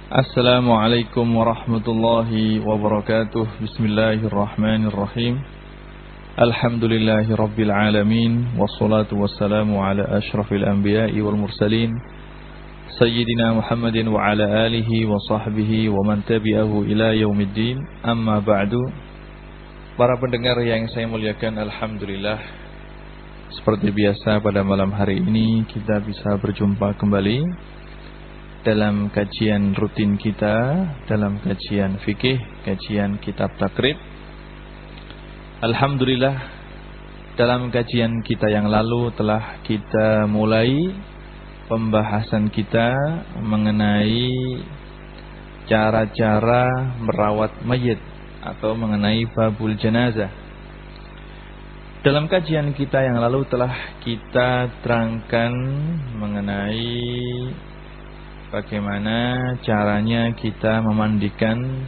Assalamualaikum warahmatullahi wabarakatuh. Bismillahirrahmanirrahim. Alhamdulillahi rabbil alamin. Wassalatu wassalamu ala ashrafil anbiya'i wal mursalin Sayyidina Muhammadin wa ala alihi wa sahbihi wa man tabi'ahu ila yaumiddin. Amma ba'du. Para pendengar yang saya muliakan, alhamdulillah, seperti biasa pada malam hari ini kita bisa berjumpa kembali dalam kajian rutin kita, dalam kajian fikih, kajian kitab takrib. Alhamdulillah, dalam kajian kita yang lalu telah kita mulai pembahasan kita mengenai cara-cara merawat mayit atau mengenai babul jenazah. Dalam kajian kita yang lalu telah kita terangkan mengenai bagaimana caranya kita memandikan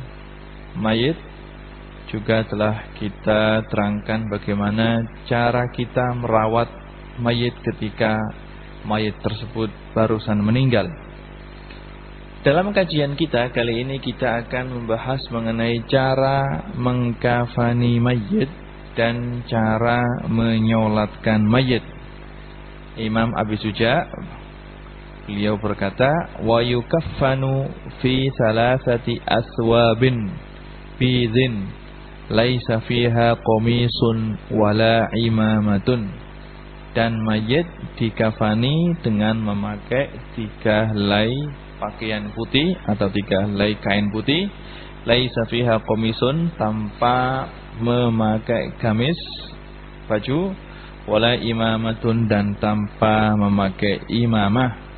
mayit. Juga telah kita terangkan bagaimana cara kita merawat mayit ketika mayit tersebut barusan meninggal. Dalam kajian kita kali ini kita akan membahas mengenai cara mengkafani mayit dan cara menyolatkan mayit. Imam Abi Suja, beliau berkata, wa yukaffanu fi salasati aswabin bidhin laisa fiha qamisun wala imamatun. Dan mayit dikafani dengan memakai 3 helai pakaian putih atau 3 helai kain putih, laisa fiha qamisun, tanpa memakai gamis baju, wala imamatun, dan tanpa memakai imamah.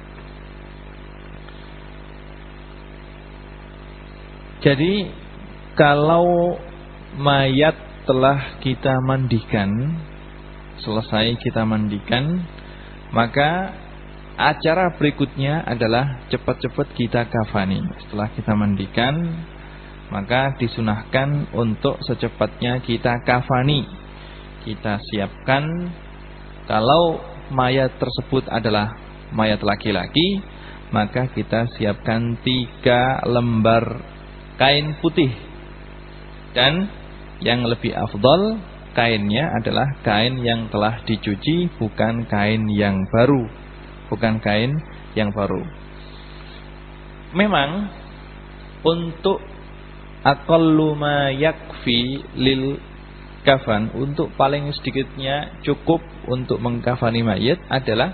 Jadi kalau mayat telah kita mandikan, selesai kita mandikan, maka acara berikutnya adalah cepat-cepat kita kafani. Setelah kita mandikan, maka disunahkan untuk secepatnya kita kafani. Kita siapkan, kalau mayat tersebut adalah mayat laki-laki, maka kita siapkan 3 lembar kain putih. Dan yang lebih afdal, kainnya adalah kain yang telah dicuci, bukan kain yang baru. Bukan kain yang baru. Memang untuk aqallu ma yakfi lil kafan, untuk paling sedikitnya cukup untuk mengkafani mayit adalah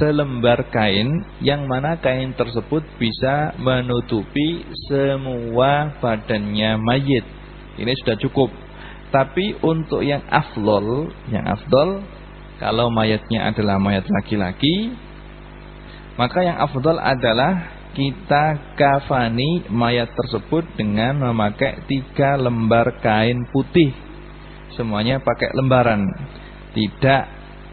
selembar kain, yang mana kain tersebut bisa menutupi semua badannya mayit. Ini sudah cukup. Tapi untuk yang afdol, kalau mayatnya adalah mayat laki-laki, maka yang afdol adalah kita kafani mayat tersebut dengan memakai 3 lembar kain putih. Semuanya pakai lembaran. Tidak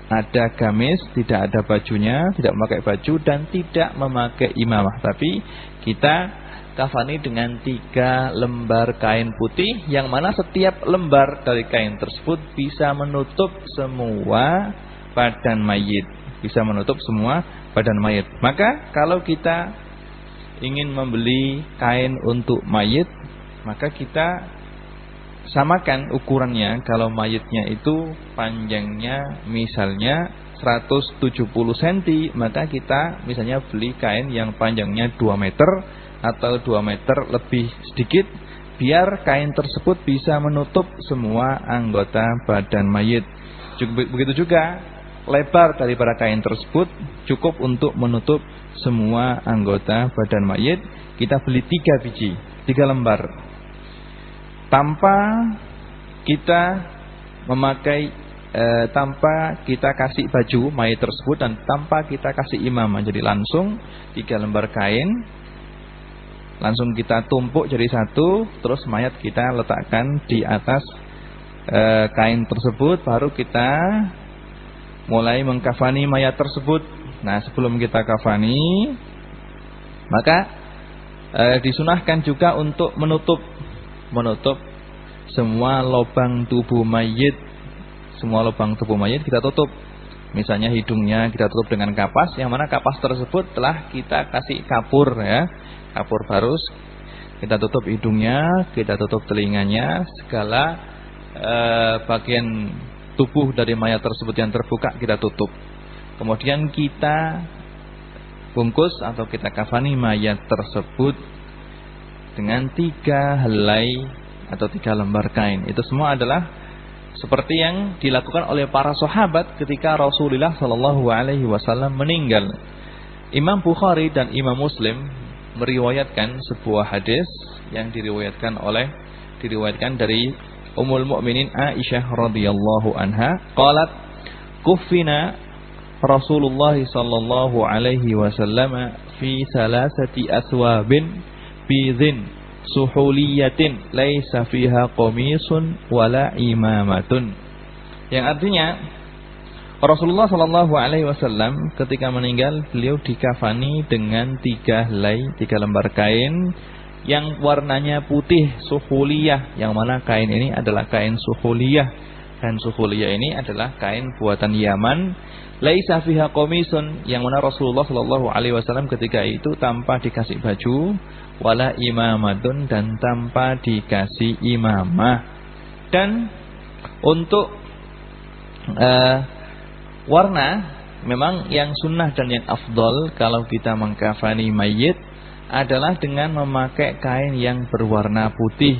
ada gamis, tidak ada bajunya, tidak memakai baju, dan tidak memakai imamah. Tapi kita kafani dengan 3 lembar kain putih, yang mana setiap lembar dari kain tersebut bisa menutup semua badan mayit. Bisa menutup semua badan mayit. Maka kalau kita ingin membeli kain untuk mayit, maka kita samakan ukurannya. Kalau mayitnya itu panjangnya misalnya 170 cm, maka kita misalnya beli kain yang panjangnya 2 meter atau 2 meter lebih sedikit, biar kain tersebut bisa menutup semua anggota badan mayit. Begitu juga lebar daripada kain tersebut cukup untuk menutup semua anggota badan mayit. Kita beli 3 biji, 3 lembar. Tanpa kita memakai, tanpa kita kasih baju mayit tersebut, dan tanpa kita kasih imamah. Jadi langsung 3 lembar kain, langsung kita tumpuk jadi satu, terus mayat kita letakkan di atas kain tersebut, baru kita mulai mengkafani mayat tersebut. Nah, sebelum kita kafani, maka disunahkan juga untuk menutup semua lubang tubuh mayit. Semua lubang tubuh mayit kita tutup. Misalnya hidungnya kita tutup dengan kapas, yang mana kapas tersebut telah kita kasih kapur, ya. kapur barus, kita tutup hidungnya, kita tutup telinganya, segala bagian tubuh dari mayat tersebut yang terbuka kita tutup. Kemudian kita bungkus atau kita kafani mayat tersebut dengan 3 helai atau 3 lembar kain. Itu semua adalah seperti yang dilakukan oleh para sahabat ketika Rasulullah Shallallahu Alaihi Wasallam meninggal. Imam Bukhari dan Imam Muslim meriwayatkan sebuah hadis yang diriwayatkan dari Ummul Mukminin Aisyah radhiyallahu anha, qalat kuffina Rasulullah sallallahu alaihi wasallam fi salasati aswabin bidhin suhuliyatin laisa fiha qamisun wala imamatun. Yang artinya Rasulullah sallallahu alaihi wasallam ketika meninggal beliau dikafani dengan 3 helai, 3 lembar kain yang warnanya putih suhuliyah, yang mana kain ini adalah kain suhuliyah. Kain suhuliyah ini adalah kain buatan Yaman. Laisa fiha qamisun, yang mana Rasulullah sallallahu alaihi wasallam ketika itu tanpa dikasih baju, wala imamatun, dan tanpa dikasih imamah. Dan untuk warna memang yang sunnah dan yang afdol kalau kita mengkafani mayit adalah dengan memakai kain yang berwarna putih.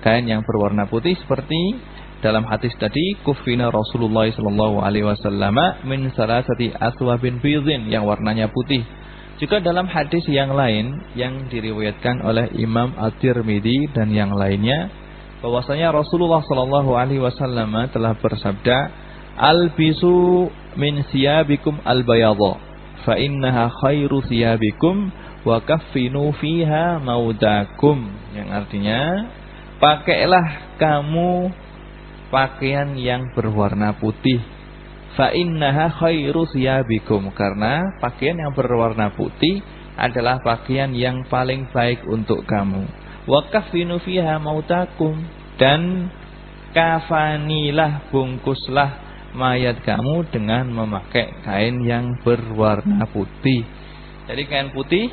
Kain yang berwarna putih seperti dalam hadis tadi, kufina Rasulullah sallallahu alaihi wasallam min salasati aswabin bidhin, yang warnanya putih. Juga dalam hadis yang lain yang diriwayatkan oleh Imam At-Tirmidzi dan yang lainnya, bahwasanya Rasulullah sallallahu alaihi wasallam telah bersabda, albisu min siyabikum albayadha fa innaha khairu siyabikum wa kaffinu fiha maudakum. Yang artinya, pakailah kamu pakaian yang berwarna putih, fa innaha khairu siyabikum, karena pakaian yang berwarna putih adalah pakaian yang paling baik untuk kamu. Wa kaffinu fiha mautakum, dan kafanilah, bungkuslah mayat kamu dengan memakai kain yang berwarna putih. Jadi kain putih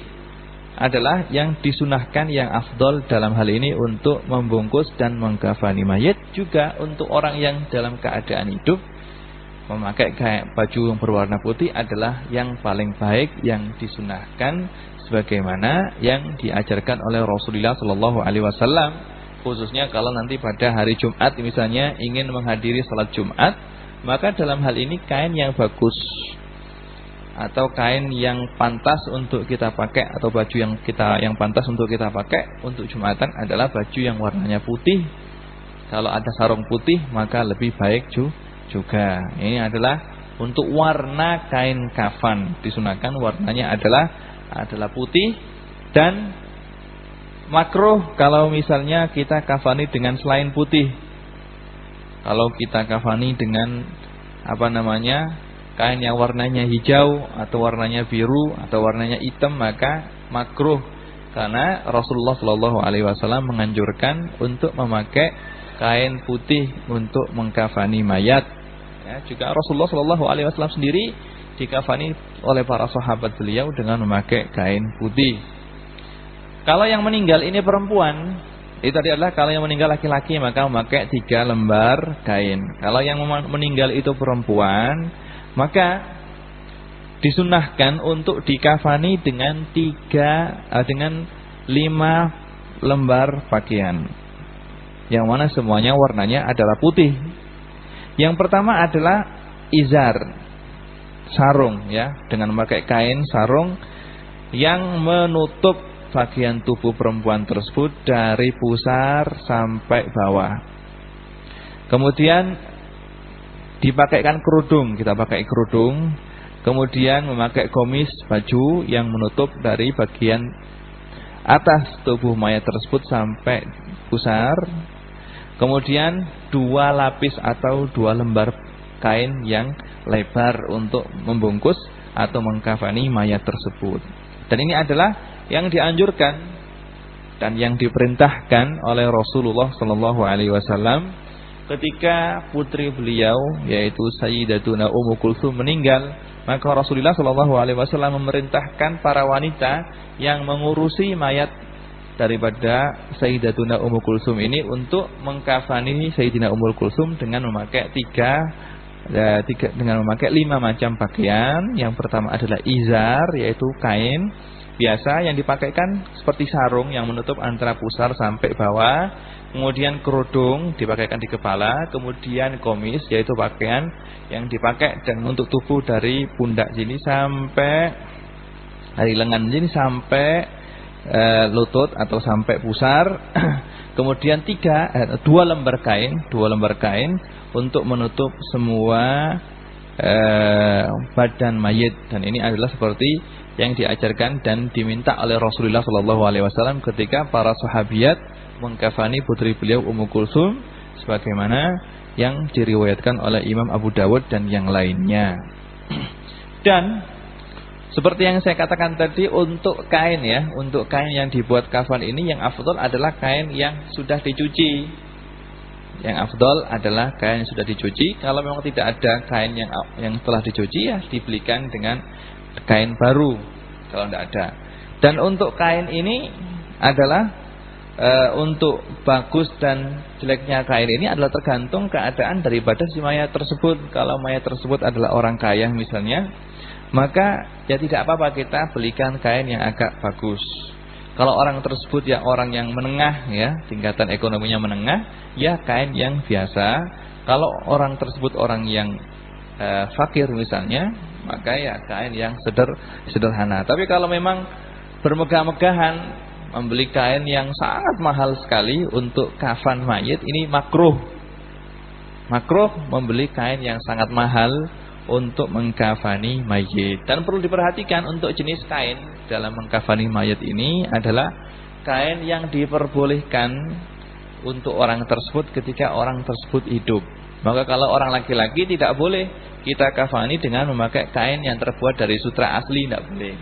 adalah yang disunahkan, yang afdol dalam hal ini untuk membungkus dan mengkafani mayit. Juga untuk orang yang dalam keadaan hidup, memakai baju yang berwarna putih adalah yang paling baik, yang disunahkan sebagaimana yang diajarkan oleh Rasulullah Shallallahu Alaihi Wasallam. Khususnya kalau nanti pada hari Jumat misalnya ingin menghadiri salat Jumat, maka dalam hal ini kain yang bagus atau kain yang pantas untuk kita pakai, atau baju yang pantas untuk kita pakai untuk Jumatan adalah baju yang warnanya putih. Kalau ada sarung putih maka lebih baik juga. Ini adalah untuk warna kain kafan, disunahkan warnanya adalah putih. Dan makruh kalau misalnya kita kafani dengan selain putih. Kalau kita kafani dengan kain yang warnanya hijau atau warnanya biru atau warnanya hitam, maka makruh, karena Rasulullah Shallallahu Alaihi Wasallam menganjurkan untuk memakai kain putih untuk mengkafani mayat. Ya, juga Rasulullah Shallallahu Alaihi Wasallam sendiri dikafani oleh para sahabat beliau dengan memakai kain putih. Kalau yang meninggal ini perempuan, itu tadi adalah kalau yang meninggal laki-laki maka memakai 3 lembar kain. Kalau yang meninggal itu perempuan, maka disunahkan untuk dikafani dengan 5 lembar pakaian, yang mana semuanya warnanya adalah putih. Yang pertama adalah izar, sarung, ya, dengan memakai kain sarung yang menutup bagian tubuh perempuan tersebut dari pusar sampai bawah. Kemudian dipakaikan kerudung, kita pakai kerudung. Kemudian memakai komis, baju yang menutup dari bagian atas tubuh mayat tersebut sampai pusar. Kemudian 2 lapis atau 2 lembar kain yang lebar untuk membungkus atau mengkafani mayat tersebut. Dan ini adalah yang dianjurkan dan yang diperintahkan oleh Rasulullah Sallallahu Alaihi Wasallam ketika putri beliau yaitu Sayyidatuna Ummu Kulsum meninggal, maka Rasulullah SAW memerintahkan para wanita yang mengurusi mayat daripada Sayyidatuna Ummu Kulsum ini untuk mengkafani Sayyidina Ummu Kulsum dengan memakai dengan memakai 5 macam pakaian. Yang pertama adalah izar, yaitu kain biasa yang dipakaikan seperti sarung yang menutup antara pusar sampai bawah. Kemudian kerudung dipakaikan di kepala, kemudian komis yaitu pakaian yang dipakai dan untuk tubuh dari pundak sini sampai dari lengan sini sampai lutut atau sampai pusar. Kemudian 2 lembar kain untuk menutup semua badan mayit, dan ini adalah seperti yang diajarkan dan diminta oleh Rasulullah SAW ketika para sahabiat mengkafani putri beliau Ummu Kulsum, sebagaimana yang diriwayatkan oleh Imam Abu Dawud dan yang lainnya. Dan seperti yang saya katakan tadi, untuk kain yang dibuat kafan ini yang afdal adalah kain yang sudah dicuci. Yang afdal adalah kain yang sudah dicuci. Kalau memang tidak ada kain yang telah dicuci, ya dibelikan dengan kain baru kalau tidak ada. Dan untuk kain ini adalah untuk bagus dan jeleknya kain ini adalah tergantung keadaan daripada si mayat tersebut. Kalau mayat tersebut adalah orang kaya misalnya, maka ya tidak apa-apa kita belikan kain yang agak bagus. Kalau orang tersebut ya orang yang menengah, ya tingkatan ekonominya menengah, ya kain yang biasa. Kalau orang tersebut orang yang fakir misalnya, maka ya kain yang sederhana. Tapi kalau memang bermegah-megahan membeli kain yang sangat mahal sekali untuk kafan mayit, ini makruh. Makruh membeli kain yang sangat mahal untuk mengkafani mayit. Dan perlu diperhatikan untuk jenis kain dalam mengkafani mayit ini adalah kain yang diperbolehkan untuk orang tersebut ketika orang tersebut hidup. Maka kalau orang laki-laki tidak boleh kita kafani dengan memakai kain yang terbuat dari sutra asli, tidak boleh.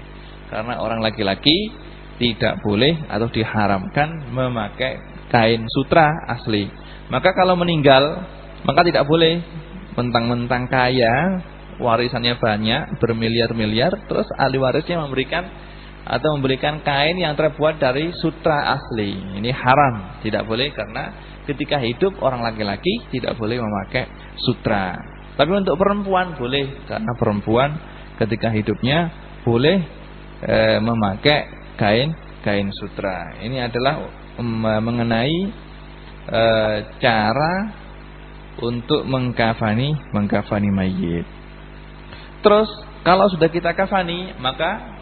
Karena orang laki-laki tidak boleh atau diharamkan memakai kain sutra asli. Maka kalau meninggal, maka tidak boleh mentang-mentang kaya, warisannya banyak, bermiliar-miliar, terus ahli warisnya memberikan kain yang terbuat dari sutra asli. Ini haram, tidak boleh, karena ketika hidup orang laki-laki tidak boleh memakai sutra. Tapi untuk perempuan boleh, karena perempuan ketika hidupnya boleh memakai kain sutra. Ini adalah mengenai cara untuk mengkafani mayit. Terus kalau sudah kita kafani, maka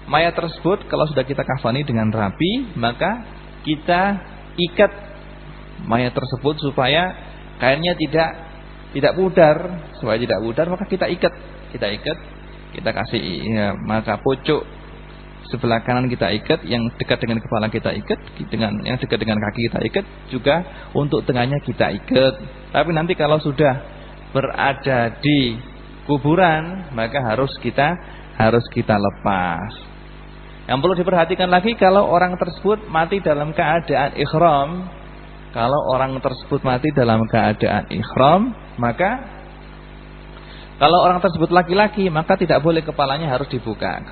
mayat tersebut kalau sudah kita kafani dengan rapi, maka kita ikat mayat tersebut supaya kainnya tidak pudar. Supaya tidak pudar, maka kita ikat, kita kasih maka pucuk sebelah kanan kita ikat, yang dekat dengan kepala kita ikat, yang dekat dengan kaki kita ikat, juga untuk tengahnya kita ikat. Tapi nanti kalau sudah berada di kuburan, maka harus kita lepas. Yang perlu diperhatikan lagi, kalau orang tersebut mati dalam keadaan ihram, maka kalau orang tersebut laki-laki, maka tidak boleh kepalanya harus dibuka.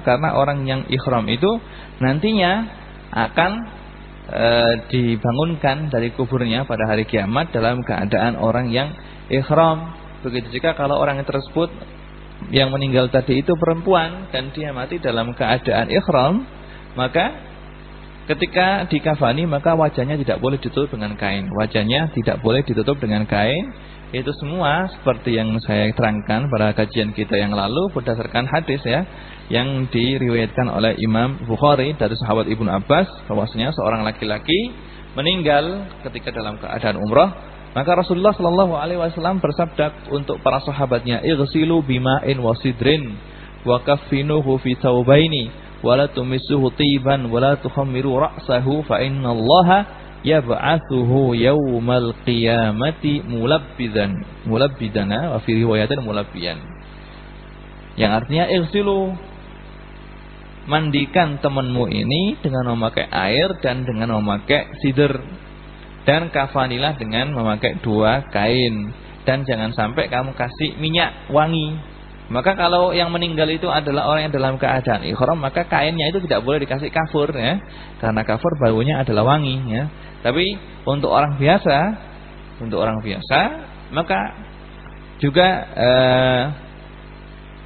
Karena orang yang ihram itu nantinya akan dibangunkan dari kuburnya pada hari kiamat dalam keadaan orang yang ihram. Begitu juga kalau orang tersebut yang meninggal tadi itu perempuan dan dia mati dalam keadaan ihram, maka ketika dikafani maka wajahnya tidak boleh ditutup dengan kain. Itu semua seperti yang saya terangkan pada kajian kita yang lalu berdasarkan hadis yang diriwayatkan oleh Imam Bukhari dari sahabat Ibnu Abbas, bahwasanya seorang laki-laki meninggal ketika dalam keadaan umrah, maka Rasulullah SAW bersabda untuk para sahabatnya, "Ighsilu bima'in wasidrin wa kaffinuhu fi thawbaini wa la tumissuhu tiban wa la tukhammiru ra'sahu fa innallaha yab'atsuhu yaumal qiyamati mulabbidana wa fi riwayatin mulabbiyan." Yang artinya ighsilu, mandikan temanmu ini dengan memakai air dan dengan memakai sidr. Dan kafanilah dengan memakai 2 kain. Dan jangan sampai kamu kasih minyak wangi. Maka kalau yang meninggal itu adalah orang yang dalam keadaan ihram, maka kainnya itu tidak boleh dikasih kafur ya. Karena kafur baunya adalah wangi ya. Tapi untuk orang biasa, maka juga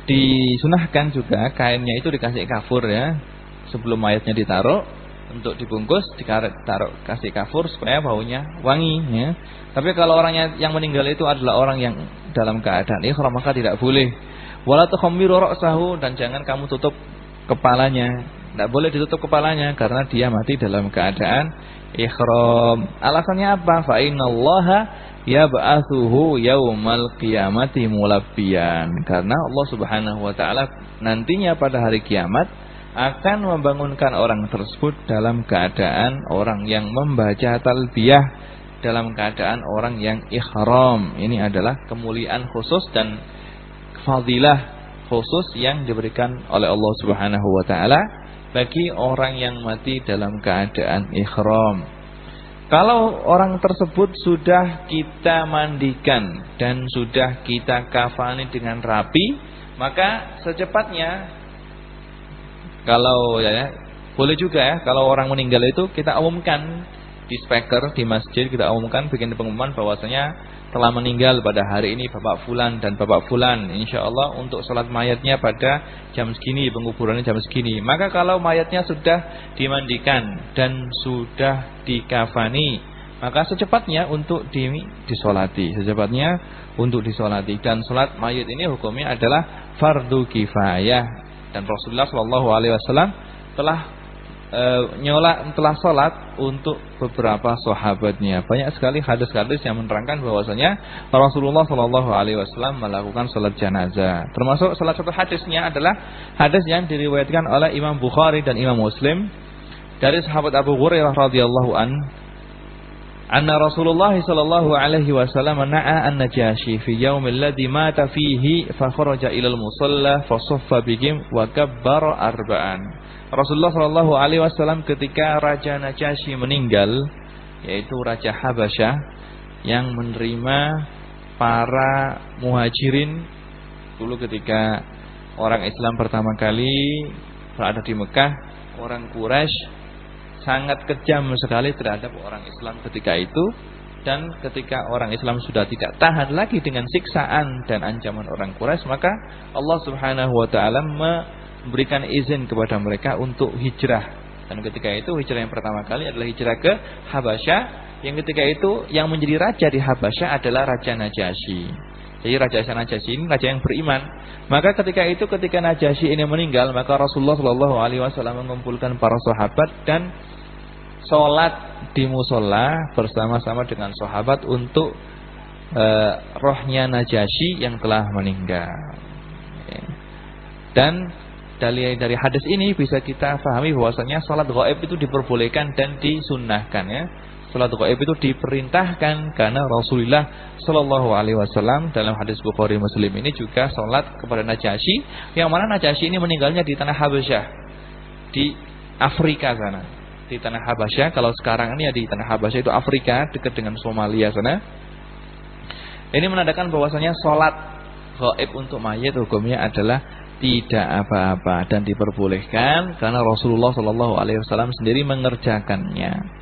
disunahkan juga kainnya itu dikasih kafur ya. Sebelum mayatnya ditaruh, untuk dibungkus ditaruh kasih kafur supaya baunya wangi ya. Tapi kalau orangnya yang meninggal itu adalah orang yang dalam keadaan ihram, maka tidak boleh. Wala tukhammiru ra'sahu, dan jangan kamu tutup kepalanya. Tidak boleh ditutup kepalanya karena dia mati dalam keadaan ihram. Alasannya apa? Fa innallaha yab'atsuhu yaumal qiyamati mulabbiyan. Karena Allah Subhanahu wa taala nantinya pada hari kiamat akan membangunkan orang tersebut dalam keadaan orang yang membaca talbiyah, dalam keadaan orang yang ihram. Ini adalah kemuliaan khusus dan fadilah khusus yang diberikan oleh Allah Subhanahu wa taala bagi orang yang mati dalam keadaan ihram. Kalau orang tersebut sudah kita mandikan dan sudah kita kafani dengan rapi, maka secepatnya, kalau ya boleh juga ya, kalau orang meninggal itu kita umumkan di speaker di masjid, kita umumkan, bikin pengumuman bahwasanya telah meninggal pada hari ini Bapak Fulan dan Bapak Fulan, insyaallah untuk sholat mayatnya pada jam segini, penguburannya jam segini. Maka kalau mayatnya sudah dimandikan dan sudah dikafani, maka secepatnya untuk disolati, dan sholat mayat ini hukumnya adalah fardu kifayah. Dan Rasulullah SAW telah sholat untuk beberapa sahabatnya. Banyak sekali hadis-hadis yang menerangkan bahwasanya Rasulullah SAW melakukan sholat janazah. Termasuk salah satu hadisnya adalah hadis yang diriwayatkan oleh Imam Bukhari dan Imam Muslim dari sahabat Abu Hurairah radhiyallahu anna Rasulullah sallallahu alaihi wasallam na'a an-Najashi fi yaumil ladzi mata fihi fa kharaja ila al-musalla fa saffa bihim wa kabbara arba'an. Rasulullah sallallahu alaihi wasallam ketika Raja Najasyi meninggal, yaitu Raja Habasyah yang menerima para muhajirin dulu ketika orang Islam pertama kali berada di Mekah. Orang Quraisy sangat kejam sekali terhadap orang Islam ketika itu, dan ketika orang Islam sudah tidak tahan lagi dengan siksaan dan ancaman orang Quraisy, maka Allah Subhanahu wa taala memberikan izin kepada mereka untuk hijrah. Dan ketika itu hijrah yang pertama kali adalah hijrah ke Habasyah, yang ketika itu yang menjadi raja di Habasyah adalah Raja Najasyi. Jadi Raja Najasyi ini raja yang beriman. Maka ketika Najasyi ini meninggal, maka Rasulullah SAW mengumpulkan para sahabat dan sholat di musola bersama-sama dengan sahabat untuk rohnya Najasyi yang telah meninggal. Dan dari hadis ini bisa kita pahami bahwasanya sholat gaib itu diperbolehkan dan disunnahkan ya. Sholat gaib itu diperintahkan karena Rasulullah Shallallahu Alaihi Wasallam dalam hadis Bukhari Muslim ini juga sholat kepada Najasyi, yang mana Najasyi ini meninggalnya di tanah Habasyah, di Afrika sana, di tanah Habasyah. Kalau sekarang ini ya di tanah Habasyah itu Afrika, dekat dengan Somalia sana. Ini menandakan bahwasanya sholat gaib untuk mayit hukumnya adalah tidak apa-apa dan diperbolehkan karena Rasulullah Shallallahu Alaihi Wasallam sendiri mengerjakannya.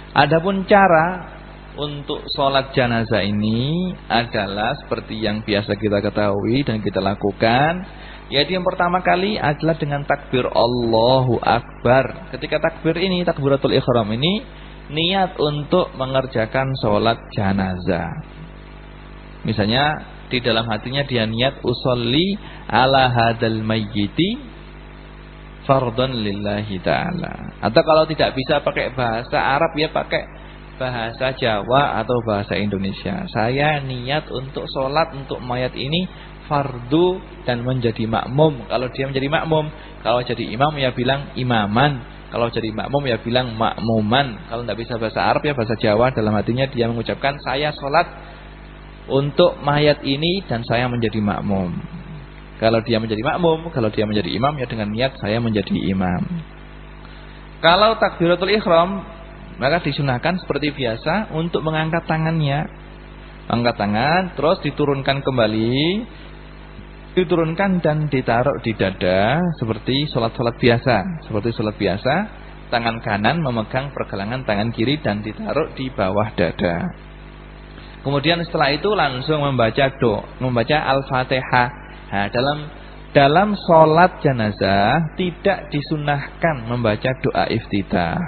Adapun cara untuk sholat jenazah ini adalah seperti yang biasa kita ketahui dan kita lakukan. Yaitu yang pertama kali adalah dengan takbir Allahu Akbar. Ketika takbir ini, takbiratul ihram ini, niat untuk mengerjakan sholat jenazah. Misalnya di dalam hatinya dia niat usolli ala hadal mayyiti fardhan lillahi ta'ala. Atau kalau tidak bisa pakai bahasa Arab, ya pakai bahasa Jawa atau bahasa Indonesia. Saya niat untuk sholat untuk mayat ini fardu dan menjadi makmum. Kalau dia menjadi makmum, kalau jadi imam ya bilang imaman, kalau jadi makmum ya bilang makmuman. Kalau tidak bisa bahasa Arab ya bahasa Jawa, dalam hatinya dia mengucapkan saya sholat untuk mayat ini dan saya menjadi makmum. Kalau dia menjadi makmum, kalau dia menjadi imam ya dengan niat saya menjadi imam. Kalau takbiratul ihram maka disunahkan seperti biasa untuk mengangkat tangannya. Angkat tangan, terus diturunkan kembali, diturunkan dan ditaruh di dada seperti sholat-sholat biasa. Seperti sholat biasa, tangan kanan memegang pergelangan tangan kiri dan ditaruh di bawah dada. Kemudian setelah itu langsung membaca Al-Fatihah. Nah, dalam sholat jenazah tidak disunahkan membaca doa iftitah.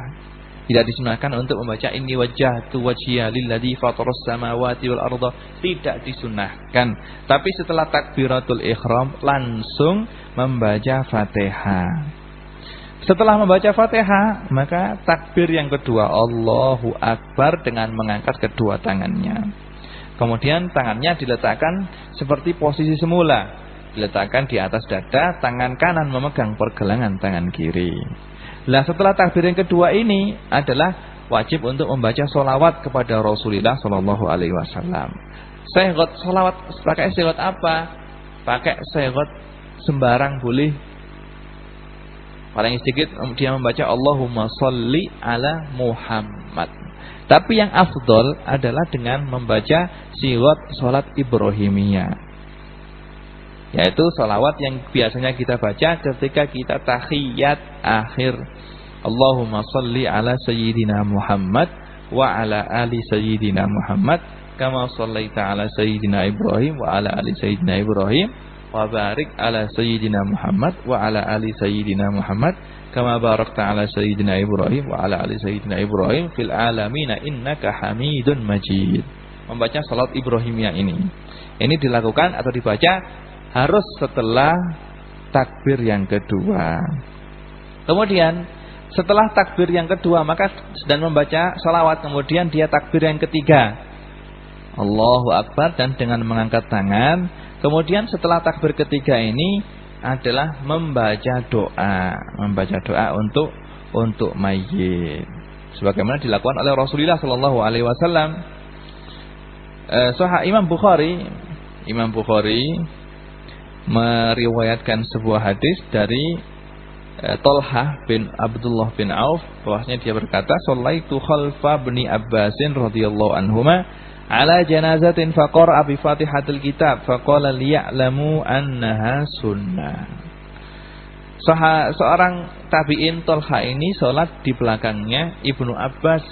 Tidak disunahkan untuk membaca inni wajjahtu wajhiya lilladzi fataras samawati wal arda, tidak disunahkan. Tapi setelah takbiratul ihram langsung membaca Fatihah. Setelah membaca Fatihah, maka takbir yang kedua Allahu Akbar dengan mengangkat kedua tangannya. Kemudian tangannya diletakkan seperti posisi semula, diletakkan di atas dada, tangan kanan memegang pergelangan tangan kiri. Nah, setelah takbir yang kedua ini adalah wajib untuk membaca sholawat kepada Rasulullah Shallallahu Alaihi Wasallam. Syarat sholawat pakai syarat apa? Pakai syarat sembarang boleh. Paling sedikit dia membaca Allahumma sholli ala Muhammad. Tapi yang afdol adalah dengan membaca syarat sholat Ibrahimiyah, yaitu sholawat yang biasanya kita baca ketika kita tahiyat akhir. Allahumma sholli ala sayyidina Muhammad wa ala ali sayyidina Muhammad kama shallaita ala sayyidina Ibrahim wa ala ali sayyidina Ibrahim wa barik ala sayyidina Muhammad wa ala ali sayyidina Muhammad kama barakta ala sayyidina Ibrahim wa ala ali sayyidina Ibrahim fil alamin innaka Hamidun Majid. Membaca salat Ibrahimiyah ini dilakukan atau dibaca harus setelah takbir yang kedua. Kemudian setelah takbir yang kedua maka dan membaca salawat, kemudian dia takbir yang ketiga Allahu Akbar dan dengan mengangkat tangan. Kemudian setelah takbir ketiga ini adalah membaca doa untuk mayit, sebagaimana dilakukan oleh Rasulullah Shallallahu Alaihi Wasallam. Sahih Imam Bukhari meriwayatkan sebuah hadis dari Tolhah bin Abdullah bin Auf, bahwasanya dia berkata, "Shallaitu khalfa bni Abbasin radhiyallahu anhuma ala janazatin faqara bi Fatihatil kitab faqala liya'lamu annaha sunnah." Seorang tabi'in Tolhah ini salat di belakangnya Ibnu Abbas,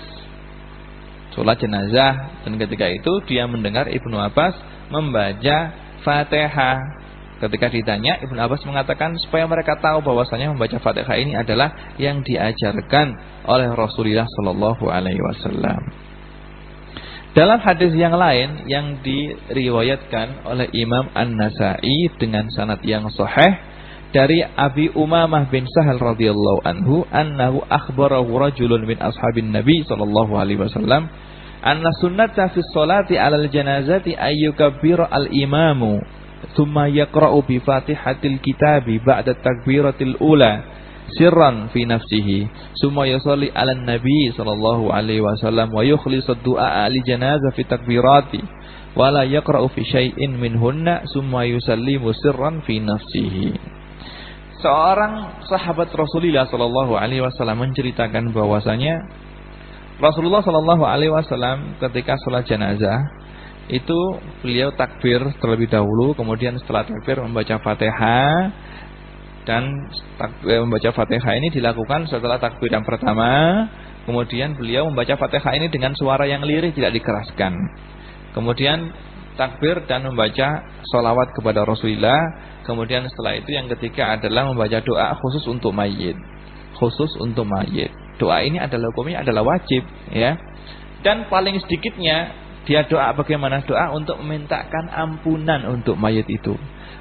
salat jenazah, dan ketika itu dia mendengar Ibnu Abbas membaca Fatihah. Ketika ditanya, Ibnu Abbas mengatakan supaya mereka tahu bahwasanya membaca Fatihah ini adalah yang diajarkan oleh Rasulullah Shallallahu Alaihi Wasallam. Dalam hadis yang lain yang diriwayatkan oleh Imam An-Nasa'i dengan sanad yang sahih dari Abi Umamah bin Sahal radhiyallahu anhu, annahu akhbarahu rajulun min ashabin Nabi Shallallahu Alaihi Wasallam anna sunnata fi sholati 'alal janazati ayyukabbira al-imamu thumma yaqra'u bi Fatihatil kitabi ba'da takbiratil ula sirran fi nafsihi thumma yusalli 'alan nabi sallallahu alaihi wasallam wa yukhlisu ad-du'a li janazah fi takbirati wa la yaqra'u fi syai'in minhunna thumma yusallimu sirran fi nafsihi. Seorang sahabat Rasulullah sallallahu alaihi wasallam menceritakan bahwasanya Rasulullah sallallahu alaihi wasallam ketika salat jenazah itu beliau takbir terlebih dahulu, kemudian setelah takbir membaca Fatihah, dan membaca Fatihah ini dilakukan setelah takbir yang pertama. Kemudian beliau membaca Fatihah ini dengan suara yang lirih, tidak dikeraskan. Kemudian takbir dan membaca sholawat kepada Rasulullah. Kemudian setelah itu yang ketiga adalah membaca doa khusus untuk mayit. Doa ini adalah hukumnya adalah wajib, ya. Dan paling sedikitnya dia doa bagaimana? Doa untuk memintakan ampunan untuk mayit itu.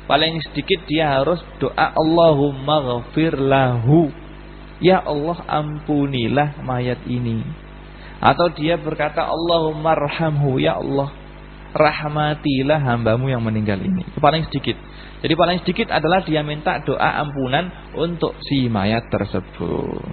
Paling sedikit dia harus doa Allahumma ghafir lahu, ya Allah ampunilah mayat ini. Atau dia berkata Allahumma arhamhu, ya Allah rahmatilah hambamu yang meninggal ini. Itu paling sedikit. Jadi paling sedikit adalah dia minta doa ampunan untuk si mayat tersebut.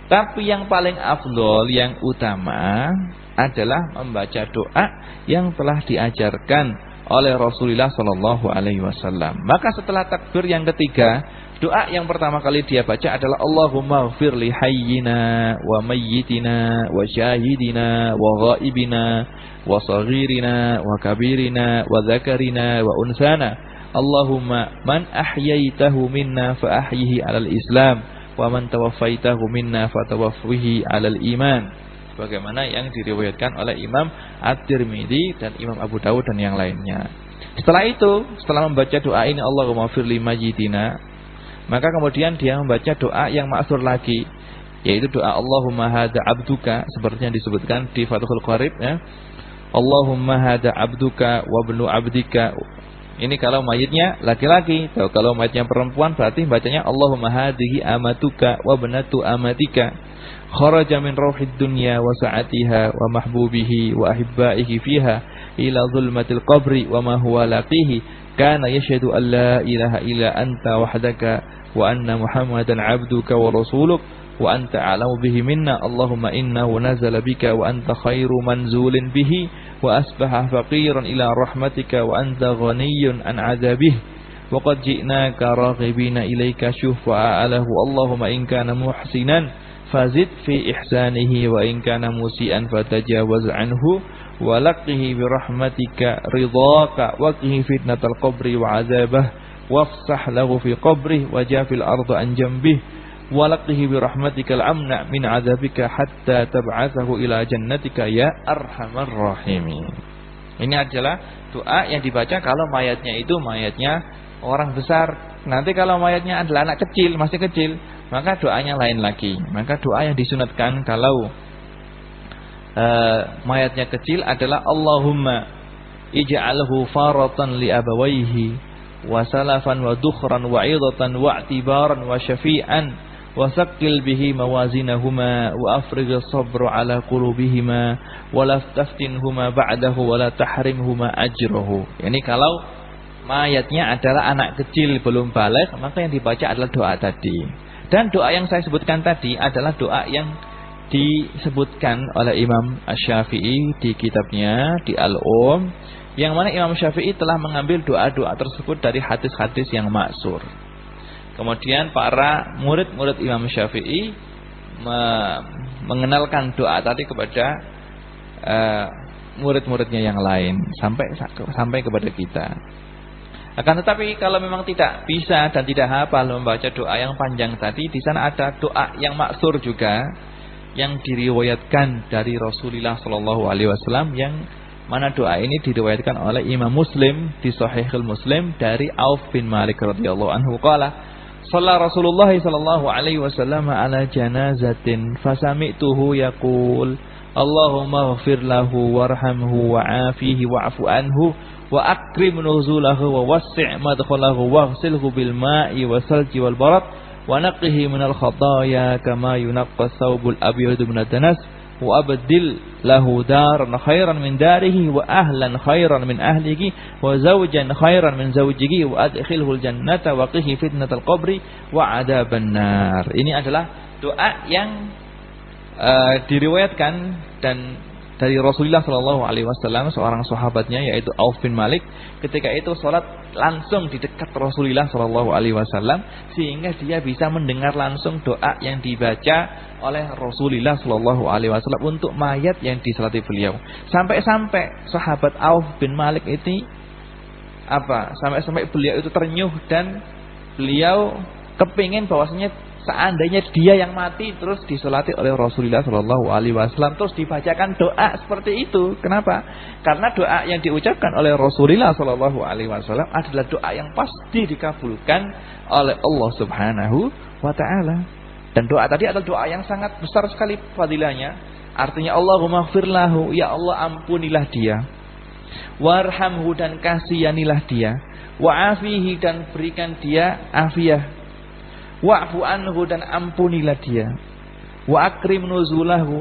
Tapi yang paling afdol, yang utama adalah membaca doa yang telah diajarkan oleh Rasulullah Shallallahu Alaihi Wasallam. Maka setelah takbir yang ketiga, Doa yang pertama kali dia baca adalah Allahumma ighfir li hayyina wa mayyitina wa syahidina wa ghaibina wa saghirina wa kabirina wa dzakarina wa unsana. Allahumma man ahyaitahu minna fa ahyihi 'alal Islam wa man tawaffaitahu minna fa tawaffihi 'alal iman. Sebagaimana yang diriwayatkan oleh Imam At-Tirmidzi dan Imam Abu Dawud dan yang lainnya. Setelah itu, setelah membaca doa ini Allahumma ighfir li mayyitina, maka kemudian dia membaca doa yang ma'tsur lagi, yaitu doa Allahumma hadza abduka, seperti yang disebutkan di Fathul Qarib ya. Allahumma hadza abduka wa ibnu abdika. Ini kalau mayitnya laki-laki. Kalau mayitnya perempuan berarti bacanya Allahumma hadhihi amatuka wa ibnatu amatika. Kharaja min rauhid dunya wa sa'atiha wa mahbubihi wa ahibbaihi fiha ila zulmatil qabri wa ma huwa laqihi. Kana yashhadu an la ilaha illa anta wahdaka wa anna Muhammadan 'abduka wa rasuluk wa anta a'lamu bihi minna. Allahumma innahu nazala bika wa anta khairu manzulin bihi wa asbaha faqiran ila rahmatika wa anta ghaniyyun an 'adzabihi wa qad ji'naka raghibina ilayka syufa'a lahu. Allahumma in kana muhsinan fazid fi ihsanihi wa in kana musian fatajawaz anhu wa laqihi bi rahmatika ridhaka wa qihi fitnatal qabri wa 'adzabah wafsah lahu fi qabrih wa jafil arda an jambih wa laqihi bi rahmatikal amna min 'adzabika hatta tab'atsahu ila jannatika ya arhamar rahimin. Ini adalah doa yang dibaca kalau mayatnya itu mayatnya orang besar. Nanti kalau mayatnya adalah anak kecil, masih kecil, maka doanya lain lagi. Maka doa yang disunatkan kalau mayatnya kecil adalah Allahumma ij'alhu faratan li abawayhi wa salafan wa dukhran wa 'idatan wa i'tibaran wa syafi'an wa saqqil bihi mawazinahuma wa afrigh sabra 'ala qulubihima wa la taftinhuma ba'dahu wa la tahrimhuma ajrahu. Yani kalau mayatnya adalah anak kecil belum baligh, maka yang dibaca adalah doa tadi. Dan doa yang saya sebutkan tadi adalah doa yang disebutkan oleh Imam Asy-Syafi'i di kitabnya di Al-Um, yang mana Imam Syafi'i telah mengambil doa-doa tersebut dari hadis-hadis yang maksur. Kemudian para murid-murid Imam Syafi'i mengenalkan doa tadi kepada murid-muridnya yang lain sampai kepada kita. Akan tetapi kalau memang tidak bisa dan tidak hafal membaca doa yang panjang tadi, di sana ada doa yang maksur juga yang diriwayatkan dari Rasulullah sallallahu alaihi wasallam, yang mana doa ini diriwayatkan oleh Imam Muslim di Sahihul Muslim dari Auf bin Malik radhiyallahu anhu qala shalla Rasulullah sallallahu alaihi wasallam ala janazatin fasami'tuhu yaqul Allahumma ighfir lahu warhamhu wa'afihi wa'fu anhu wa akrim nuzulahu wa wassi' madkhalahu waghsilhu bil ma'i wasalji wal barad wa naqqihi minal khataaya kama yunqqa thawbul abyad minad danas wa abdil lahu daran khairan min darihi wa ahlan khairan min ahlihi wa zawjan khairan min zawjihi wa adkhilhul jannata wa qihi fitnatal qabri wa adzaban nar. Ini adalah doa yang diriwayatkan dan dari Rasulullah sallallahu alaihi wasallam, seorang sahabatnya yaitu Auf bin Malik ketika itu salat langsung di dekat Rasulullah sallallahu alaihi wasallam, sehingga dia bisa mendengar langsung doa yang dibaca oleh Rasulullah sallallahu alaihi wasallam untuk mayat yang disalati beliau. Sampai-sampai sahabat Auf bin Malik ini sampai beliau itu ternyuh dan beliau kepingin bahwasanya seandainya dia yang mati terus disolati oleh Rasulullah Shallallahu Alaihi Wasallam, terus dibacakan doa seperti itu. Kenapa? Karena doa yang diucapkan oleh Rasulullah Shallallahu Alaihi Wasallam adalah doa yang pasti dikabulkan oleh Allah Subhanahu Wa Taala. Dan doa tadi adalah doa yang sangat besar sekali fadilahnya. Artinya Allahumma ighfir lahu, ya Allah ampunilah dia. Warhamhu, dan kasihanilah dia. Wa'afihi, dan berikan dia afiyah. Wa'fu anhu, dan ampunilah dia. Wa akrim nuzulahu,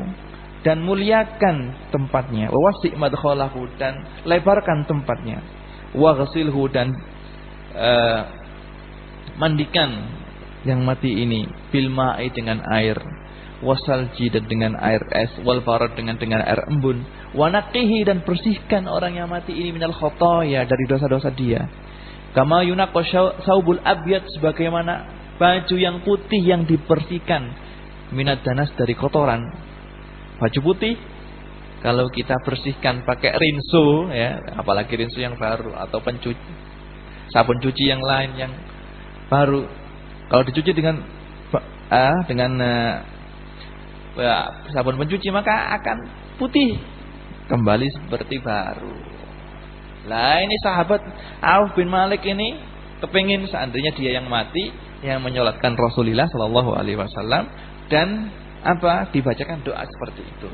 dan muliakan tempatnya. Wa wasi' madkhalahu, dan lebarkan tempatnya. Wa ghasilhu, dan mandikan yang mati ini bil ma'i, dengan air, wasalji, dan dengan air es, wal barad, dengan air embun, wa naqihi, dan bersihkan orang yang mati ini minal khotoya, dari dosa-dosa dia. Kama yunaqqa saubul abyad, sebagaimana baju yang putih yang dibersihkan minad danas dari kotoran. Baju putih kalau kita bersihkan pakai rinso ya, apalagi rinso yang baru atau sabun cuci yang lain yang baru, kalau dicuci dengan sabun pencuci maka akan putih kembali seperti baru. Lah ini sahabat Auf bin Malik ini kepingin seandainya dia yang mati yang menyolatkan Rasulullah Shallallahu Alaihi Wasallam dan dibacakan doa seperti itu.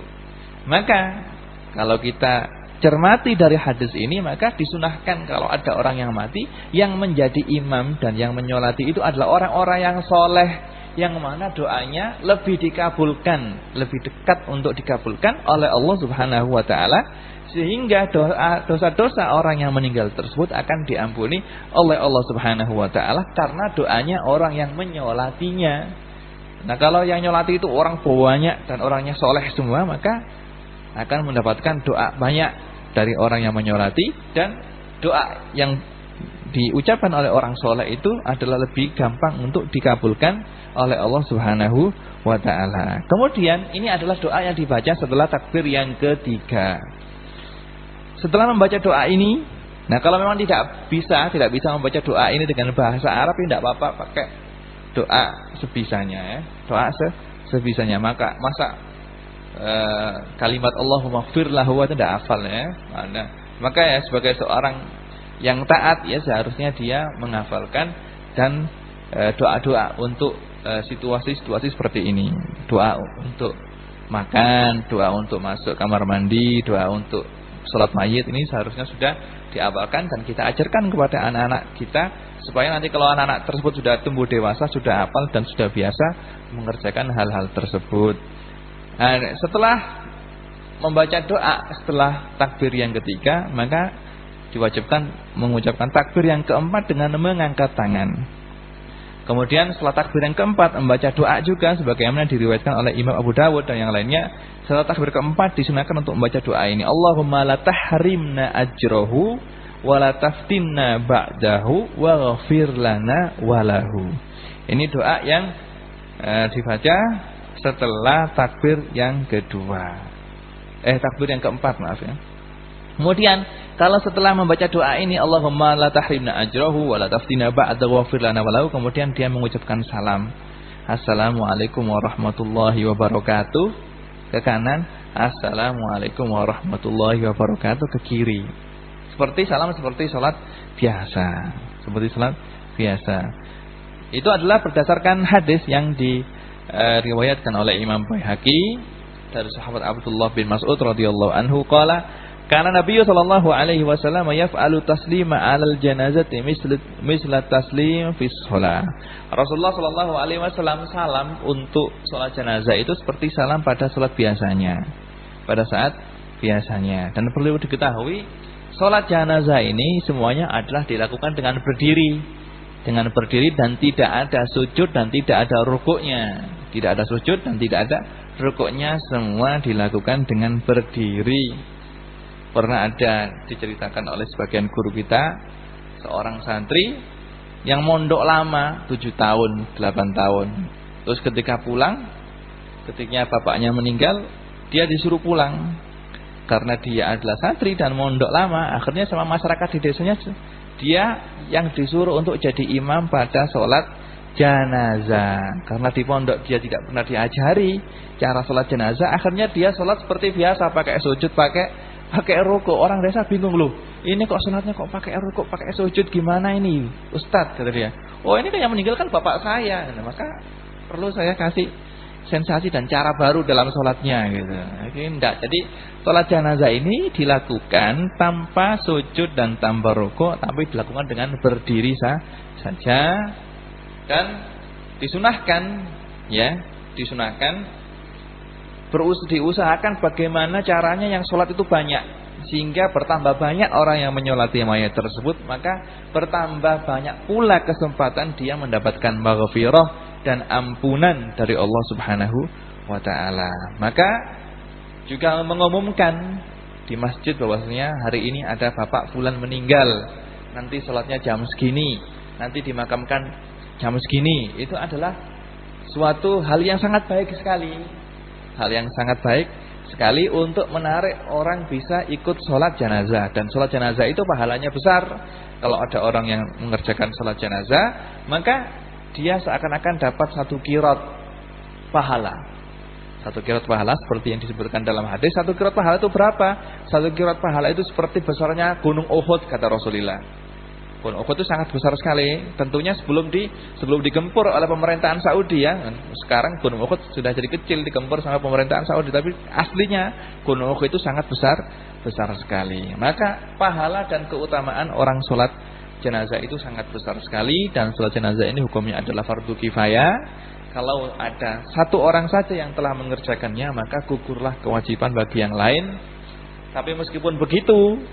Maka kalau kita cermati dari hadis ini, maka disunahkan kalau ada orang yang mati yang menjadi imam dan yang menyolati itu adalah orang-orang yang soleh, yang mana doanya lebih dikabulkan, lebih dekat untuk dikabulkan oleh Allah Subhanahu Wa Taala, sehingga dosa-dosa orang yang meninggal tersebut akan diampuni oleh Allah Subhanahu Wa Taala karena doanya orang yang menyolatinya. Nah kalau yang nyolati itu orang banyak dan orangnya soleh semua, maka akan mendapatkan doa banyak dari orang yang menyolati, dan doa yang diucapkan oleh orang soleh itu adalah lebih gampang untuk dikabulkan oleh Allah Subhanahu Wa Taala. Kemudian ini adalah doa yang dibaca setelah takbir yang ketiga. Setelah membaca doa ini, nah kalau memang tidak bisa membaca doa ini dengan bahasa Arab, tidak apa-apa, pakai doa sebisanya ya, doa sebisanya. Masa kalimat Allahumma ighfir lahu itu tidak hafal ya. Maka ya sebagai seorang yang taat ya seharusnya dia menghafalkan dan doa-doa untuk situasi-situasi seperti ini. Doa untuk makan, doa untuk masuk kamar mandi, doa untuk salat mayit, ini seharusnya sudah dihafalkan dan kita ajarkan kepada anak-anak kita supaya nanti kalau anak-anak tersebut sudah tumbuh dewasa, sudah hafal dan sudah biasa mengerjakan hal-hal tersebut. Nah, setelah membaca doa setelah takbir yang ketiga, maka diwajibkan mengucapkan takbir yang keempat dengan mengangkat tangan. Kemudian setelah takbir yang keempat membaca doa juga sebagaimana diriwayatkan oleh Imam Abu Dawud dan yang lainnya. Setelah takbir keempat disunahkan untuk membaca doa ini, Allahumma la tahrimna ajrahu wa la taftinna ba'dahu wa ghafir lana walahu. Ini doa yang dibaca setelah takbir yang kedua. Takbir yang keempat, maaf ya. Kemudian kalau setelah membaca doa ini, Allahumma la tahrimna ajrahu wa la taftinna ba'dahu wa ghafir lana walahu, kemudian dia mengucapkan salam. Assalamualaikum warahmatullahi wabarakatuh ke kanan, assalamualaikum warahmatullahi wabarakatuh ke kiri. Seperti salat biasa. Itu adalah berdasarkan hadis yang diriwayatkan oleh Imam Baihaqi dari sahabat Abdullah bin Mas'ud radhiyallahu anhu qala kana Nabi sallallahu alaihi wasallam yaf'alu taslima 'alal janazati misla taslim fi shalah. Rasulullah sallallahu alaihi wasallam salam untuk salat jenazah itu seperti salam pada salat biasanya. Pada saat biasanya. Dan perlu diketahui, salat jenazah ini semuanya adalah dilakukan dengan berdiri. Dengan berdiri dan tidak ada sujud dan tidak ada rukuknya. Tidak ada sujud dan tidak ada rukuknya, semua dilakukan dengan berdiri. Pernah ada diceritakan oleh sebagian guru kita, seorang santri yang mondok lama 7 tahun, 8 tahun. Terus ketika bapaknya meninggal, dia disuruh pulang. Karena dia adalah santri dan mondok lama, akhirnya sama masyarakat di desanya dia yang disuruh untuk jadi imam pada sholat jenazah. Karena di pondok dia tidak pernah diajari cara sholat jenazah, akhirnya dia sholat seperti biasa, pakai sujud, pakai rukuk. Orang desa bingung, loh, ini kok sholatnya kok pakai rukuk, pakai sujud, gimana ini Ustadz, kata dia. Oh, ini kan yang meninggalkan bapak saya. Nah, maka perlu saya kasih sensasi dan cara baru dalam sholatnya gitu. Jadi sholat jenazah ini dilakukan tanpa sujud dan tanpa rukuk, tapi dilakukan dengan berdiri saja. Dan disunahkan diusahakan bagaimana caranya yang sholat itu banyak, sehingga bertambah banyak orang yang menyolati mayat tersebut, maka bertambah banyak pula kesempatan dia mendapatkan maghfirah dan ampunan dari Allah Subhanahu wa taala. Maka juga mengumumkan di masjid bahwasanya hari ini ada bapak fulan meninggal, nanti sholatnya jam segini, nanti dimakamkan jam segini, itu adalah suatu hal yang sangat baik sekali. Hal yang sangat baik sekali untuk menarik orang bisa ikut sholat jenazah. Dan sholat jenazah itu pahalanya besar. Kalau ada orang yang mengerjakan sholat jenazah, maka dia seakan-akan dapat 1 qirat pahala. 1 qirat pahala seperti yang disebutkan dalam hadis. 1 qirat pahala itu berapa? 1 qirat pahala itu seperti besarnya gunung Uhud, kata Rasulullah. Gunung Uhud itu sangat besar sekali. Tentunya sebelum digempur oleh pemerintahan Saudi ya. Sekarang Gunung Uhud sudah jadi kecil digempur sama pemerintahan Saudi, tapi aslinya Gunung Uhud itu sangat besar sekali. Maka pahala dan keutamaan orang sholat jenazah itu sangat besar sekali. Dan sholat jenazah ini hukumnya adalah fardu kifayah. Kalau ada 1 orang saja yang telah mengerjakannya, maka gugurlah kewajiban bagi yang lain. Tapi meskipun begitu,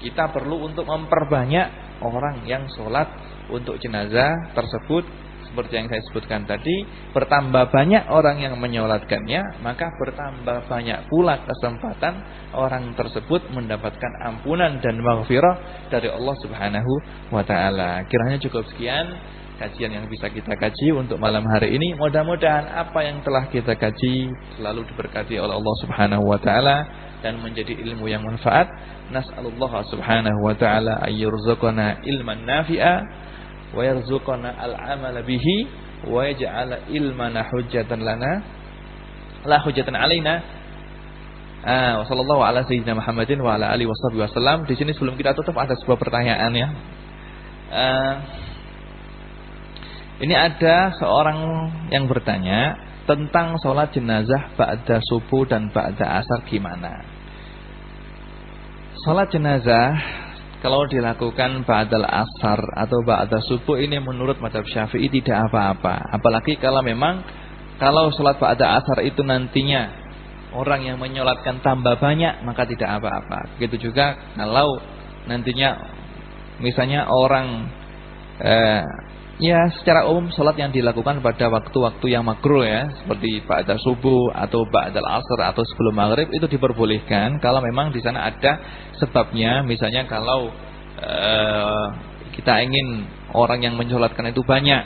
kita perlu untuk memperbanyak orang yang sholat untuk jenazah tersebut. Seperti yang saya sebutkan tadi, bertambah banyak orang yang menyolatkannya, maka bertambah banyak pula kesempatan orang tersebut mendapatkan ampunan dan maghfirah dari Allah Subhanahu wa ta'ala. Kiranya cukup sekian kajian yang bisa kita kaji untuk malam hari ini. Mudah-mudahan apa yang telah kita kaji selalu diberkati oleh Allah Subhanahu wa ta'ala dan menjadi ilmu yang manfaat. Nas'alullah Subhanahu wa ta'ala ayyurzuqana ilman nafi'a wa yarzuqana al-amala bihi wa yaj'ala ilmana hujjatan lana la hujjatan alaina. Wa sallallahu ala sayyidina Muhammadin wa ala alihi wasallam. Di sini sebelum kita tutup ada sebuah pertanyaan ya. Ini ada seorang yang bertanya tentang sholat jenazah ba'da subuh dan ba'da asar gimana? Sholat jenazah kalau dilakukan ba'dal asar atau ba'da subuh ini menurut mazhab Syafi'i tidak apa-apa. Apalagi kalau sholat ba'da asar itu nantinya orang yang menyolatkan tambah banyak, maka tidak apa-apa. Begitu juga kalau nantinya misalnya orang ya secara umum sholat yang dilakukan pada waktu-waktu yang makruh ya, seperti ba'da subuh atau ba'dal asr atau sebelum maghrib itu diperbolehkan kalau memang di sana ada sebabnya. Misalnya kalau kita ingin orang yang menyolatkan itu banyak,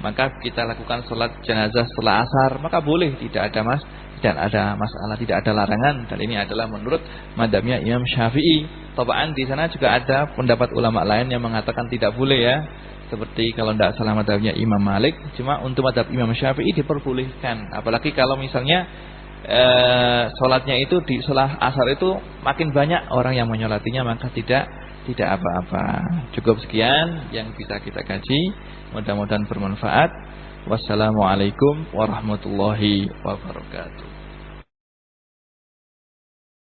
maka kita lakukan sholat jenazah setelah asar, maka boleh, tidak ada masalah, tidak ada larangan. Dan ini adalah menurut madhabnya Imam Syafi'i. Tabaan di sana juga ada pendapat ulama lain yang mengatakan tidak boleh ya. Seperti kalau tidak salah madhabnya Imam Malik. Cuma untuk madhab Imam Syafi'i diperbolehkan. Apalagi kalau misalnya sholatnya itu di sholat asar itu makin banyak orang yang menyolatinya, maka tidak apa-apa. Cukup sekian yang bisa kita kaji. Mudah-mudahan bermanfaat. Wassalamualaikum warahmatullahi wabarakatuh.